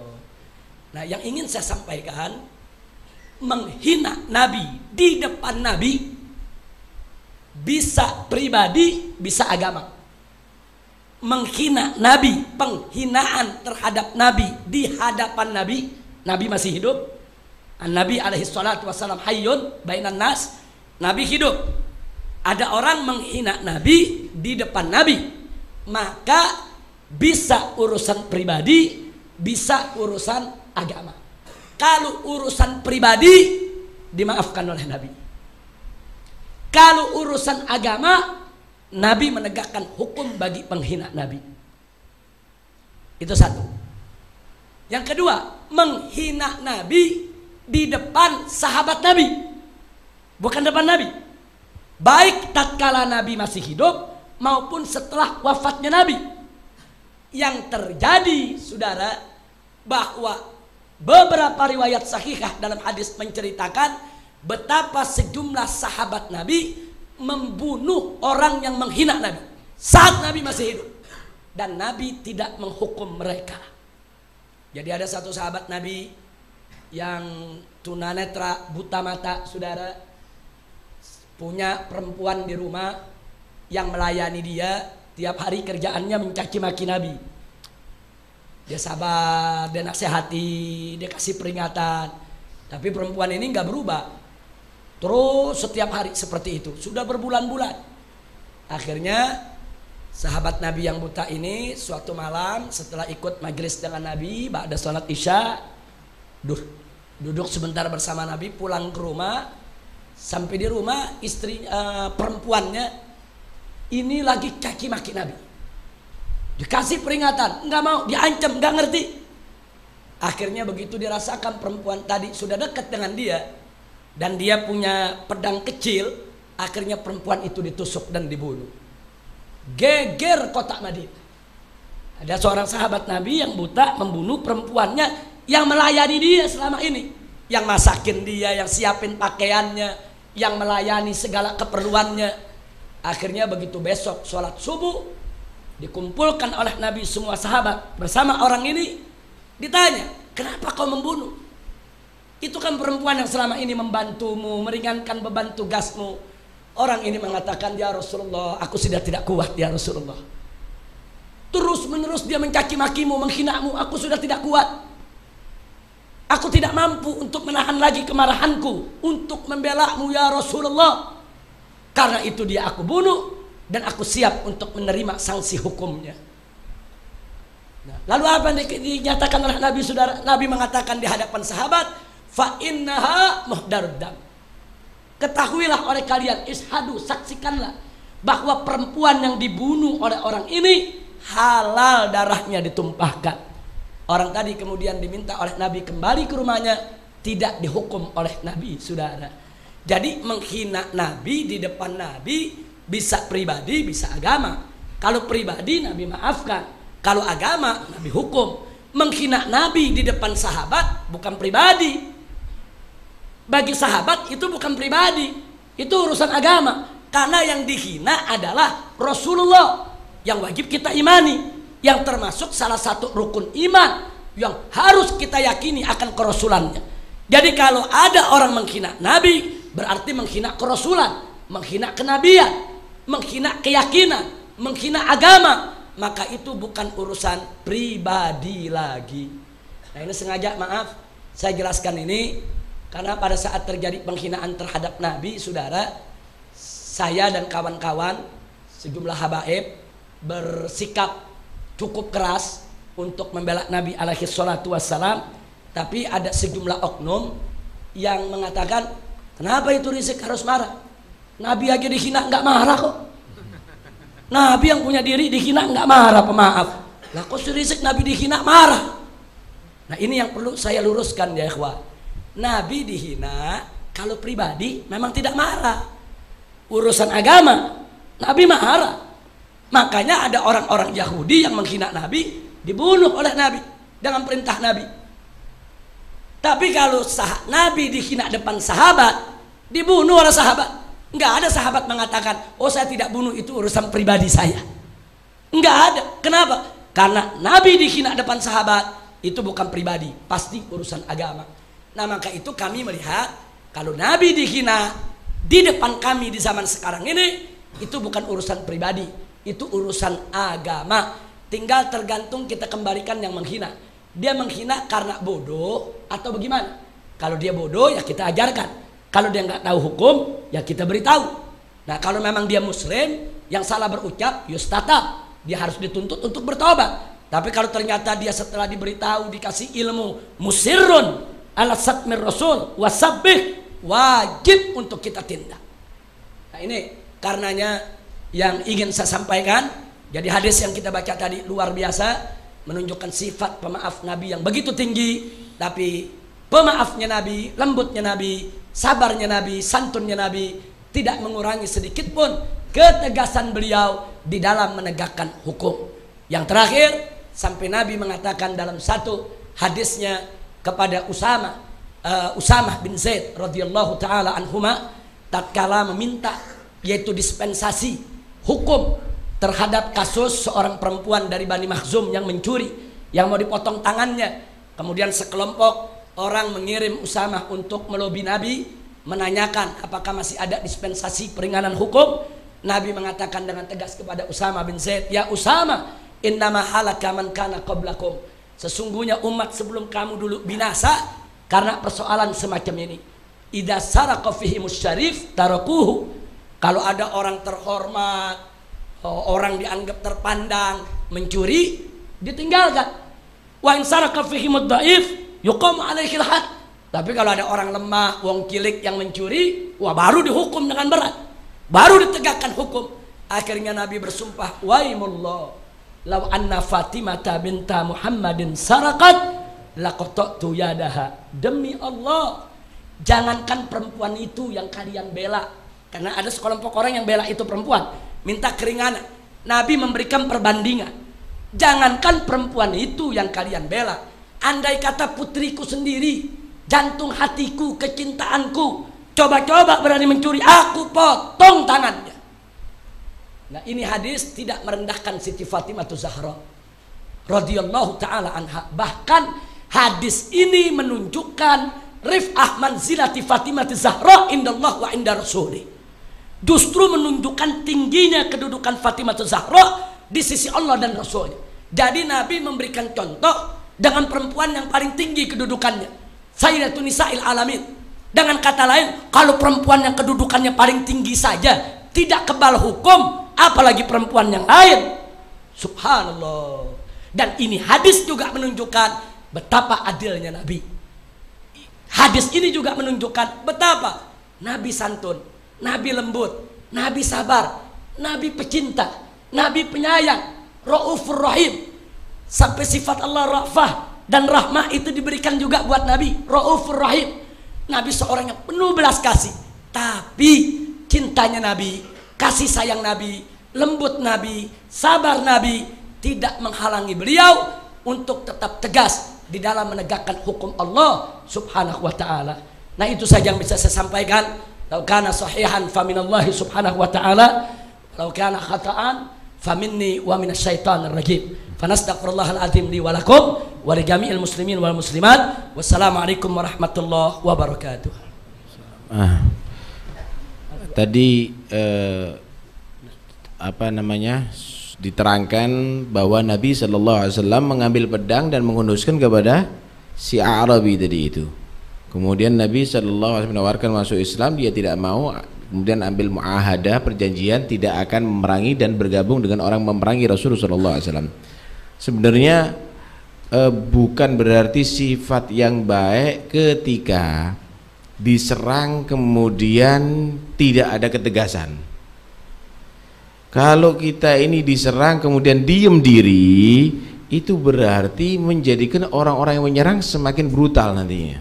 Nah, yang ingin saya sampaikan, menghina Nabi di depan Nabi bisa pribadi, bisa agama. Menghina Nabi, penghinaan terhadap Nabi di hadapan Nabi, Nabi masih hidup. Nabi alaihi salatu wassalam hayyun bainan nas, Nabi hidup. Ada orang menghina Nabi di depan Nabi, maka bisa urusan pribadi, bisa urusan agama. Kalau urusan pribadi dimaafkan oleh Nabi. Kalau urusan agama, Nabi menegakkan hukum bagi penghina Nabi. Itu satu. Yang kedua, menghina Nabi di depan sahabat Nabi, bukan depan Nabi. Baik tatkala Nabi masih hidup maupun setelah wafatnya Nabi. Yang terjadi, saudara, bahwa beberapa riwayat sahihah dalam hadis menceritakan betapa sejumlah sahabat Nabi membunuh orang yang menghina Nabi saat Nabi masih hidup, dan Nabi tidak menghukum mereka. Jadi ada satu sahabat Nabi yang tunanetra, buta mata, saudara, punya perempuan di rumah yang melayani dia. Tiap hari kerjaannya mencaci maki Nabi. Dia sabar, dia nasihati, dia kasih peringatan. Tapi perempuan ini nggak berubah, terus setiap hari seperti itu. Sudah berbulan-bulan. Akhirnya sahabat Nabi yang buta ini suatu malam setelah ikut majelis dengan Nabi, ba'da sholat isya, duduk sebentar bersama Nabi, pulang ke rumah. Sampai di rumah istri perempuannya ini lagi caci maki Nabi. Dikasih peringatan, nggak mau, diancam, nggak ngerti. Akhirnya begitu dirasakan perempuan tadi sudah dekat dengan dia dan dia punya pedang kecil, akhirnya perempuan itu ditusuk dan dibunuh. Geger kota Madinah. Ada seorang sahabat Nabi yang buta membunuh perempuannya yang melayani dia selama ini, yang masakin dia, yang siapin pakaiannya, yang melayani segala keperluannya. Akhirnya begitu besok sholat subuh, dikumpulkan oleh Nabi semua sahabat bersama orang ini. Ditanya, kenapa kau membunuh? Itu kan perempuan yang selama ini membantumu, meringankan beban tugasmu. Orang ini mengatakan, ya Rasulullah, aku sudah tidak kuat ya Rasulullah. Terus menerus dia mencaci makimu, menghinamu, aku sudah tidak kuat. Aku tidak mampu untuk menahan lagi kemarahanku untuk membelamu ya Rasulullah. Karena itu dia aku bunuh dan aku siap untuk menerima sanksi hukumnya. Nah, lalu apa yang dinyatakan oleh Nabi, saudara? Nabi mengatakan di hadapan sahabat, fa innaha muhdarud dam. Ketahuilah oleh kalian, ishadu, saksikanlah bahwa perempuan yang dibunuh oleh orang ini halal darahnya ditumpahkan. Orang tadi kemudian diminta oleh Nabi kembali ke rumahnya, tidak dihukum oleh Nabi, saudara. Jadi menghina Nabi di depan Nabi bisa pribadi, bisa agama. Kalau pribadi Nabi maafkan, kalau agama Nabi hukum. Menghina Nabi di depan sahabat bukan pribadi. Bagi sahabat itu bukan pribadi, itu urusan agama. Karena yang dihina adalah Rasulullah yang wajib kita imani, yang termasuk salah satu rukun iman yang harus kita yakini akan kerasulannya. Jadi kalau ada orang menghina Nabi, berarti menghina kerasulan, menghina kenabian, menghina keyakinan, menghina agama, maka itu bukan urusan pribadi lagi. Nah ini sengaja maaf saya jelaskan ini karena pada saat terjadi penghinaan terhadap Nabi, saudara, saya dan kawan-kawan sejumlah habaib bersikap cukup keras untuk membela Nabi alaihi salatu wassalam. Tapi ada sejumlah oknum yang mengatakan, kenapa itu Rizik harus marah? Nabi aja dihina nggak marah kok. Nabi yang punya diri dihina nggak marah, pemaaf. Lah kok si Rizik Nabi dihina marah? Nah ini yang perlu saya luruskan ya ikhwah. Nabi dihina kalau pribadi memang tidak marah. Urusan agama Nabi marah. Makanya ada orang-orang Yahudi yang menghina Nabi, dibunuh oleh Nabi dengan perintah Nabi. Tapi kalau Nabi dihina depan sahabat, dibunuh oleh sahabat. Enggak ada sahabat mengatakan, oh saya tidak bunuh, itu urusan pribadi saya. Enggak ada. Kenapa? Karena Nabi dihina depan sahabat, itu bukan pribadi, pasti urusan agama. Nah maka itu kami melihat, kalau Nabi dihina di depan kami di zaman sekarang ini, itu bukan urusan pribadi, itu urusan agama. Tinggal tergantung kita kembalikan yang menghina. Dia menghina karena bodoh atau bagaimana? Kalau dia bodoh ya kita ajarkan. Kalau dia nggak tahu hukum ya kita beritahu. Nah kalau memang dia muslim yang salah berucap yustata, dia harus dituntut untuk bertobat. Tapi kalau ternyata dia setelah diberitahu dikasih ilmu musirrun ala satmir rasul wasabbih, wajib untuk kita tindak. Nah ini karenanya yang ingin saya sampaikan. Jadi hadis yang kita baca tadi luar biasa, menunjukkan sifat pemaaf Nabi yang begitu tinggi. Tapi pemaafnya Nabi, lembutnya Nabi, sabarnya Nabi, santunnya Nabi tidak mengurangi sedikit pun ketegasan beliau di dalam menegakkan hukum. Yang terakhir, sampai Nabi mengatakan dalam satu hadisnya kepada Usamah bin Zaid radhiyallahu taala anhuma, tatkala meminta yaitu dispensasi hukum terhadap kasus seorang perempuan dari Bani Makhzum yang mencuri, yang mau dipotong tangannya. Kemudian sekelompok orang mengirim Usamah untuk melobi Nabi, menanyakan apakah masih ada dispensasi peringanan hukum. Nabi mengatakan dengan tegas kepada Usamah bin Zaid, ya Usamah, innama halaka man kana qablakum. Sesungguhnya umat sebelum kamu dulu binasa karena persoalan semacam ini. Idza saraqa fihimus syarif tarakuhu. Kalau ada orang terhormat, orang dianggap terpandang mencuri, ditinggalkan. Wa in saraqa fihimud dhaif yuqam alaihil had. Tapi kalau ada orang lemah, wong cilik yang mencuri, wah baru dihukum dengan berat, baru ditegakkan hukum. Akhirnya Nabi bersumpah, waimullah law anna Fatimah binta Muhammadin saraqat laqattu yadaha. Demi Allah, jangankan perempuan itu yang kalian bela, karena ada sekelompok orang yang bela itu perempuan, minta keringanan. Nabi memberikan perbandingan. Jangankan perempuan itu yang kalian bela, andai kata putriku sendiri, jantung hatiku, kecintaanku, coba-coba berani mencuri, aku potong tangannya. Nah ini hadis tidak merendahkan Siti Fatimah Zahra radhiyallahu taala anha. Bahkan hadis ini menunjukkan rif'ah manzilati Fatimah Zahra indallah wa inda rasulih. Justru menunjukkan tingginya kedudukan Fatimah Zahra di sisi Allah dan Rasulnya. Jadi Nabi memberikan contoh dengan perempuan yang paling tinggi kedudukannya, Sayyidatun Nisa'il Alamin. Dengan kata lain, kalau perempuan yang kedudukannya paling tinggi saja tidak kebal hukum, apalagi perempuan yang lain. Subhanallah. Dan ini hadis juga menunjukkan betapa adilnya Nabi. Hadis ini juga menunjukkan betapa Nabi santun, Nabi lembut, Nabi sabar, Nabi pecinta, Nabi penyayang, Raufur Rahim. Sampai sifat Allah Ra'fah dan Rahmah itu diberikan juga buat Nabi, Raufur Rahim. Nabi seorang yang penuh belas kasih. Tapi cintanya Nabi, kasih sayang Nabi, lembut Nabi, sabar Nabi tidak menghalangi beliau untuk tetap tegas di dalam menegakkan hukum Allah subhanahu wa ta'ala. Nah itu saja yang bisa saya sampaikan. Lau kana sahihan faminallahi subhanahu wa ta'ala, lau kana khata'an faminni wa minasyaitanir rajim. Fanastaghfirullahal azim li wa lakum wa li jami'il muslimin wal muslimat. Wassalamualaikum warahmatullahi wabarakatuh. tadi apa namanya diterangkan bahwa Nabi Shallallahu Alaihi Wasallam mengambil pedang dan menghunuskan kepada si Arabi tadi itu. Kemudian Nabi Shallallahu Alaihi Wasallam menawarkan masuk Islam, dia tidak mau. Kemudian ambil muahadah, perjanjian tidak akan memerangi dan bergabung dengan orang memerangi Rasulullah Shallallahu Alaihi Wasallam. Sebenarnya bukan berarti sifat yang baik ketika diserang kemudian tidak ada ketegasan. Kalau kita ini diserang kemudian diem diri, itu berarti menjadikan orang-orang yang menyerang semakin brutal nantinya.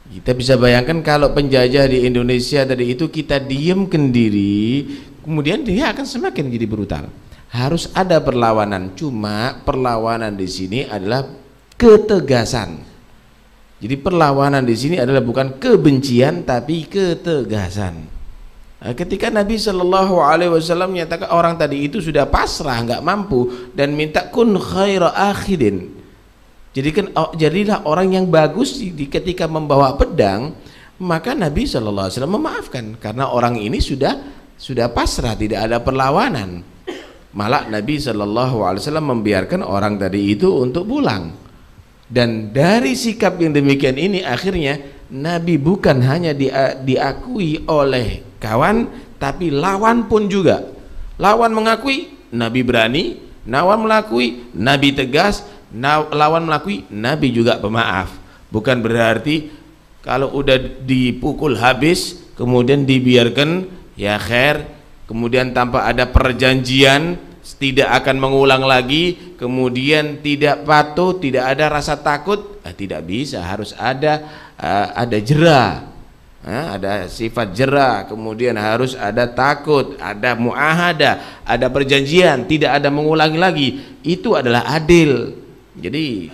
Kita bisa bayangkan kalau penjajah di Indonesia tadi itu kita diemkan diri, kemudian dia akan semakin jadi brutal. Harus ada perlawanan, cuma perlawanan di sini adalah ketegasan. Jadi perlawanan di sini adalah bukan kebencian tapi ketegasan. Nah, ketika Nabi Shallallahu Alaihi Wasallam menyatakan orang tadi itu sudah pasrah, nggak mampu dan minta kun khaira akhidin, jadilah orang yang bagus ketika membawa pedang, maka Nabi Shallallahu Alaihi Wasallam memaafkan karena orang ini sudah pasrah, tidak ada perlawanan. Malah Nabi Shallallahu Alaihi Wasallam membiarkan orang tadi itu untuk pulang. Dan dari sikap yang demikian ini akhirnya Nabi bukan hanya diakui oleh kawan, tapi lawan pun juga. Lawan mengakui, Nabi berani. Lawan mengakui, Nabi tegas. Lawan mengakui, Nabi juga pemaaf. Bukan berarti kalau udah dipukul habis kemudian dibiarkan ya khair, kemudian tanpa ada perjanjian tidak akan mengulang lagi, kemudian tidak patuh, tidak ada rasa takut, tidak bisa, harus ada jera, ada sifat jera, kemudian harus ada takut, ada muahadah, ada perjanjian, tidak ada mengulangi lagi. Itu adalah adil. Jadi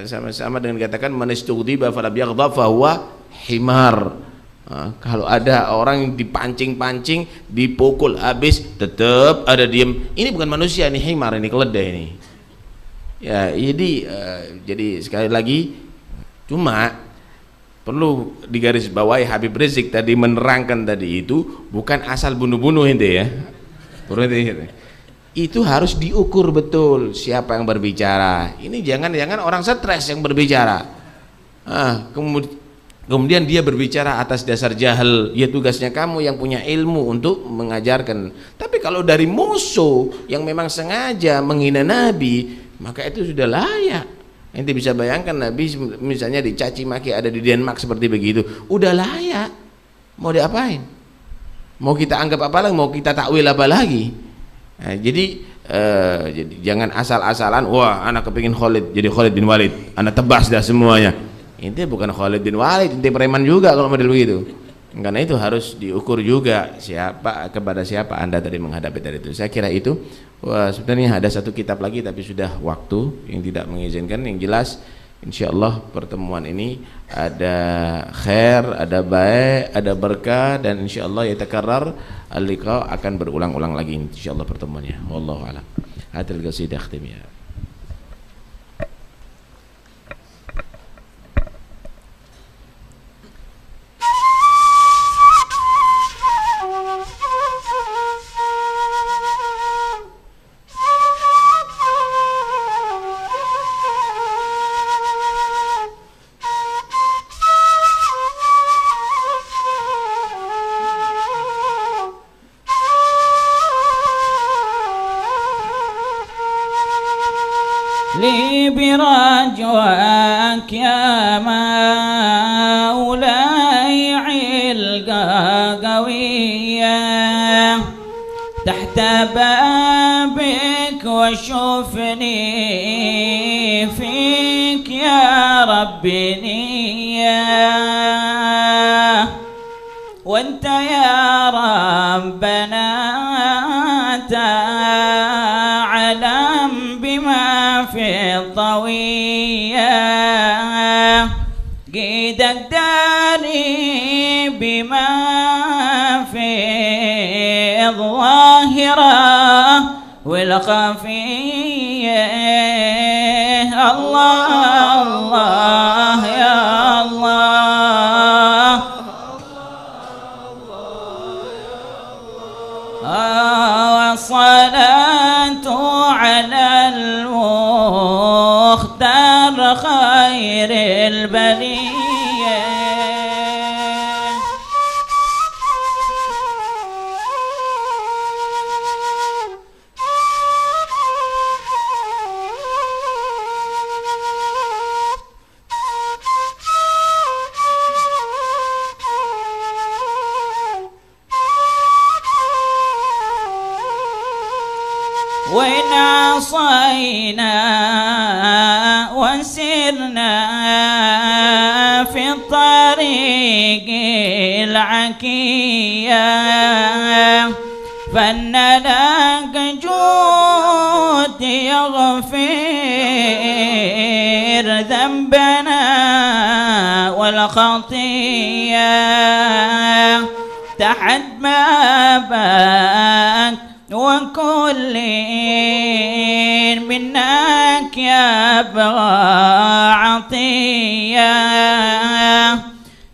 sama-sama dengan katakan man istughdiba falam yaghdab fahuwa himar. Kalau ada orang yang dipancing-pancing, dipukul habis, tetap ada diem. Ini bukan manusia, ini himar, ini keledai ini. Ya, jadi sekali lagi, cuma perlu digarisbawahi Habib Rizik tadi menerangkan tadi itu bukan asal bunuh-bunuh ente ya. Itu harus diukur betul siapa yang berbicara. Ini jangan orang stres yang berbicara. Kemudian dia berbicara atas dasar jahil, ya tugasnya kamu yang punya ilmu untuk mengajarkan. Tapi kalau dari musuh yang memang sengaja menghina Nabi, maka itu sudah layak. Ente bisa bayangkan Nabi misalnya dicaci maki ada di Denmark seperti begitu, udah layak. Mau diapain? Mau kita anggap apa lagi? Mau kita takwil apa lagi? Nah, jadi jangan asal-asalan, wah anak kepingin Khalid jadi Khalid bin Walid, anak tebas dah semuanya. Inti bukan Khalid bin Walid, inti preman juga kalau model begitu. Karena itu harus diukur juga kepada siapa Anda tadi menghadapi dari itu. Saya kira itu. Wah, sebenarnya ada satu kitab lagi tapi sudah waktu yang tidak mengizinkan. Yang jelas insyaallah pertemuan ini ada khair, ada baik, ada berkah, dan insyaallah yatakarrar al-liqa, akan berulang-ulang lagi insyaallah pertemuannya. Wallahu a'lam. Hadal qasidah khtimiyah. لي برجواك يا مولاي علقة قوية تحت بابك وشوفني فيك يا ربي نية وانت يا ربنا تعلم بما في الطوية قيدك داري بما في الظاهرة والخفية الله الله يا الله والصلاة على المختار خير البرية. وإن عصينا وسرنا في الطريق العكية فإن لك جود يغفر ذنبنا والخطية تحت بابك وكل منك يبغى عطية.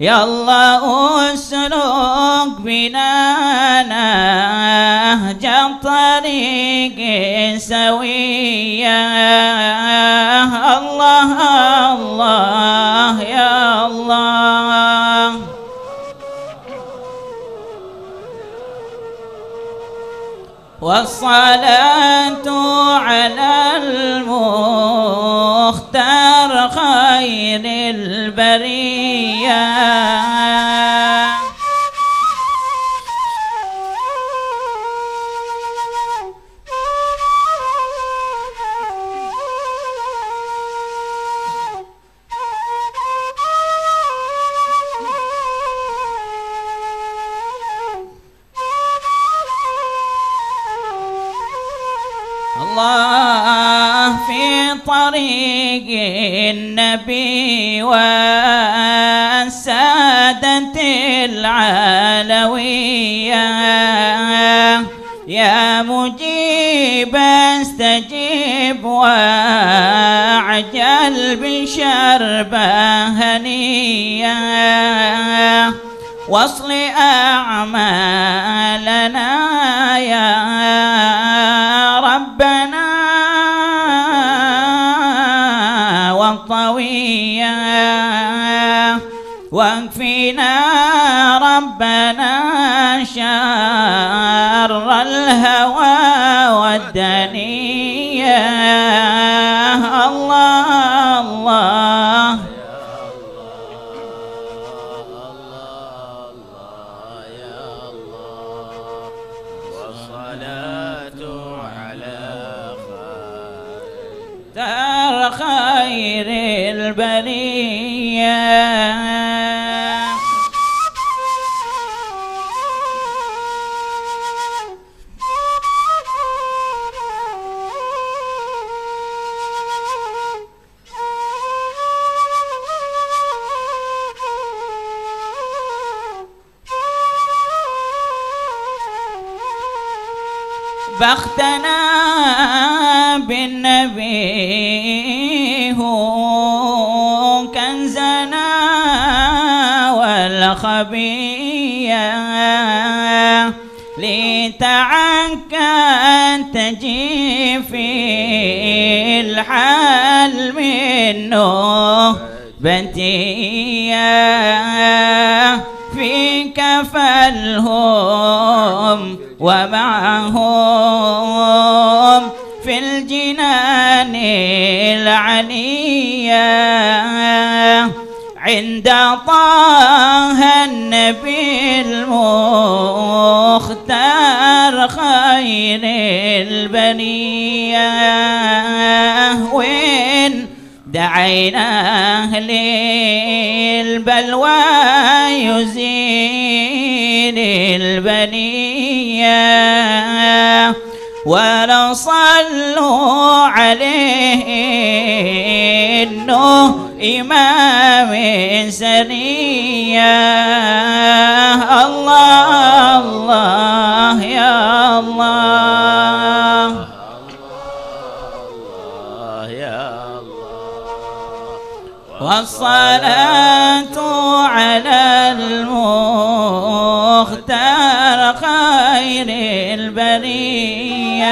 يا الله اسلك بنا نهج الطريق سوية. الله الله يا الله. والصلاة على المختار خير البرية. الله في طريق النبي والسادة العلوية يا مجيب استجب واعجل بشربة هنية واصل أعمالنا يا ربنا والطوية واكفنا ربنا شر الهوى والدنيا. الله الله خير البرية. بختنا بالنبي هو كنزنا والخبية لتعكى تجي في الحال منه بنتية في كفلهم ومعهم في الجنان العليا عند طه النبي المختار خير البرية وين دعيناه للبلوى يزيل البنية ولو صلوا عليه إنه إمام سرية. الله الله يا الله والصلاة على المختار خير البرية.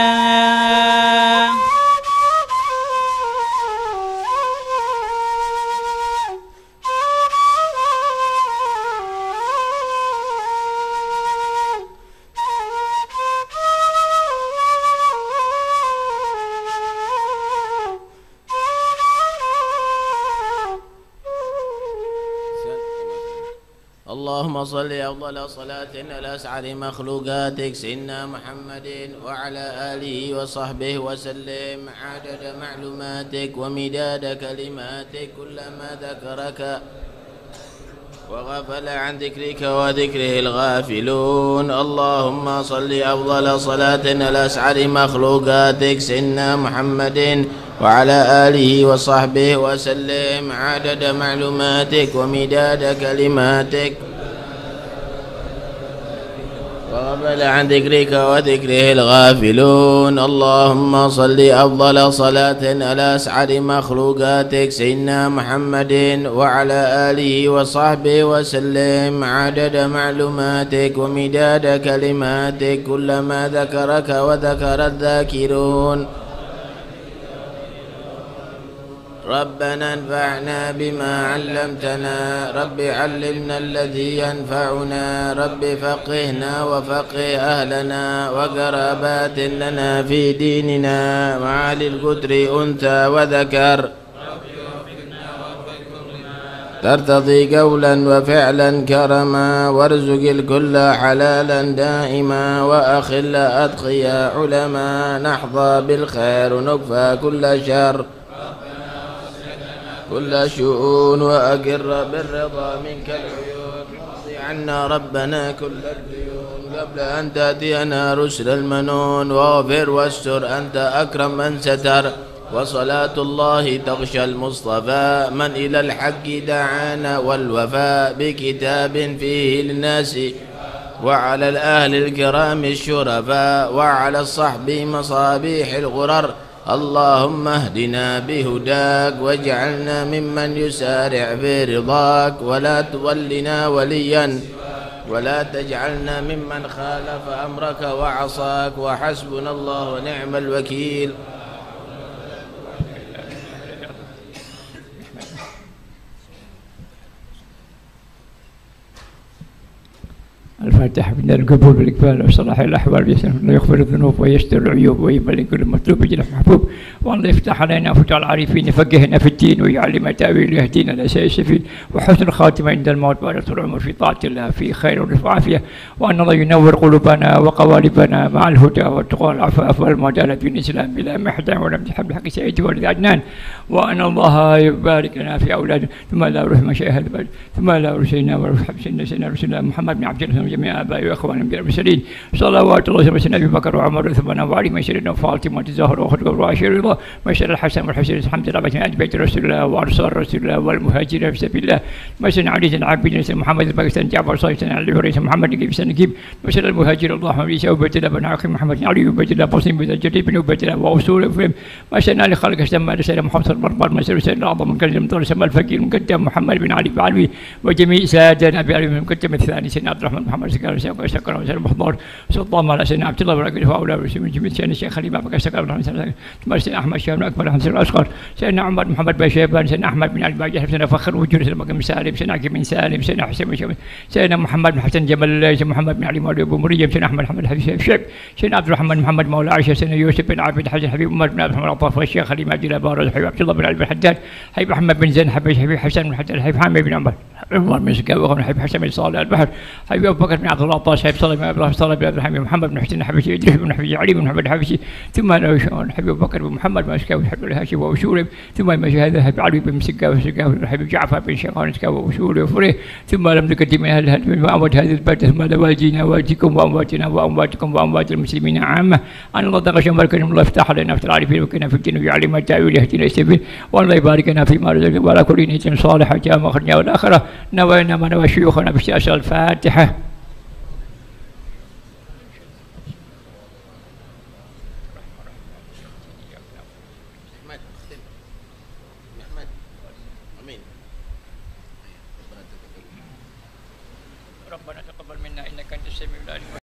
اللهم صل أفضل صلاة على أسعد مخلوقاتك سيدنا محمد وعلى آله وصحبه وسلم عدد معلوماتك ومداد كلماتك كلما ذكرك وغفل عن ذكرك وذكره الغافلون. اللهم صل أفضل صلاة على أسعد مخلوقاتك سيدنا محمد وعلى آله وصحبه وسلم عدد معلوماتك ومداد كلماتك وغفل عن ذكرك وذكره الغافلون. اللهم صل أفضل صلاة على أسعد مخلوقاتك سيدنا محمد وعلى آله وصحبه وسلم عدد معلوماتك ومداد كلماتك كلما ذكرك وذكر الذاكرون. ربنا انفعنا بما علمتنا، رب علمنا الذي ينفعنا، رب فقهنا وفقه أهلنا وقرابات لنا في ديننا مع القدر أنثى وذكر ترتضي قولا وفعلا كرما، وارزق الكل حلالا دائما وأخل أتقيا علما، نحظى بالخير ونكفى كل شر كل شؤون، وأقر بالرضا منك العيون، اقضي عنا ربنا كل الديون قبل أن تأتينا رسل المنون، واغفر واستر أنت أكرم من ستر، وصلاة الله تغشى المصطفى من إلى الحق دعانا والوفاء بكتاب فيه للناس، وعلى الأهل الكرام الشرفاء، وعلى الصحب مصابيح الغرر. اللهم اهدنا بهداك واجعلنا ممن يسارع في رضاك، ولا تولنا وليا ولا تجعلنا ممن خالف أمرك وعصاك، وحسبنا الله ونعم الوكيل. الفاتحة من القبول والإقبال وصلاح الأحوال، يغفر الذنوب ويستر العيوب ويبلغ كل مطلوب بجنح محبوب. والله يفتح علينا فتح العارفين، يفقهنا في الدين ويعلم تأويل ويهدينا الأشياء السفيد، وحسن الخاتمة عند الموت بعد طول العمر في طاعة الله في خير وعافية، وأن الله ينور قلوبنا وقوالبنا مع الهدى والتقى والعفاف والمعدلة في الإسلام بلا محدة ولا امتحان بحق سيدي ولد عدنان، وأن الله يبارك لنا في أولادنا. ثم لا روح مشايخ البلد، ثم لا رسلنا ورحب سيدنا رسول الله محمد بن عبد الله جميع آبائي وإخواني من المرسلين، صلوات الله وسلامه على أبي بكر وعمر وعثمان وعلي وسيدنا وفاطمة وزهرة وخديجة وعائشة رضا وسيدنا الحسن والحسين الحمد لله من بيت رسول الله وأنصار رسول الله والمهاجرين في سبيل الله، وسيدنا علي بن عابدين سيدنا محمد الباكستاني جعفر صالح سيدنا علي ورئيس محمد نجيب سيدنا نجيب، وسيدنا المهاجر اللهم عيسى وبيت الله بن عاقب محمد علي وبيت الله بصيم بن الجليل بن وبيت الله وأصول فهم، وسيدنا علي خالق سيدنا سيدنا محمد البربر مسير سيدنا الأعظم من كلمة مطر سما الفقير مقدم محمد بن علي بعلوي، وجميع سادنا أبي علي المقدم الثاني سيدنا عبد الرحمن محمد سكر سكر وسلم محضور سلطان على سيدنا عبد الله بن عقيل فاولى من جميع سيدنا الشيخ خليفه بن سكر بن ثم سيدنا احمد شاه بن اكبر حمزه الاصغر سيدنا عمر محمد بن شيبان سيدنا احمد بن علي باجر سيدنا فخر وجود سيدنا بن سالم سيدنا عقيل بن سالم سيدنا حسين بن شيبان سيدنا محمد بن حسن جمال سيدنا محمد بن علي مولى ابو مريم سيدنا احمد محمد حبيب شيب سيدنا عبد الرحمن محمد مولى عائشه سيدنا يوسف بن عابد حسن حبيب عمر بن عبد الرحمن العطاف والشيخ خليل عبد الله بارز حبيب عبد الله بن علي بن حداد حبيب احمد بن زين حبيب حسن بن حداد حبيب حامد بن عمر عمر بن سكاوي حبيب حسن بن صالح البحر حبيب ابو بكر بن عبد الله الطاش حبيب صالح بن ابراهيم صالح بن عبد الحميد محمد بن حسين حبيب ادريس بن حبيب علي بن محمد الحبشي ثم حبيب ابو بكر بن محمد بن سكاوي حبيب الهاشم وشورب ثم المشاهد حبيب علي بن سكاوي حبيب جعفر بن شيخان سكاوي وشورب وفريه ثم لم نقدم اهل واموات هذه البلده ثم لوالدينا والديكم وامواتنا وامواتكم واموات المسلمين عامه ان الله تغشى بركه الله يفتح لنا في العارفين وكنا في الدين ويعلم التاويل يهدينا السبيل والله يبارك لنا فيما رزقنا ولا كل نيه صالحه جاء مخرجنا والاخره نوينا ما نوى شيوخنا باستئصال الفاتحه. ربنا تقبل منا انك انت السميع العليم.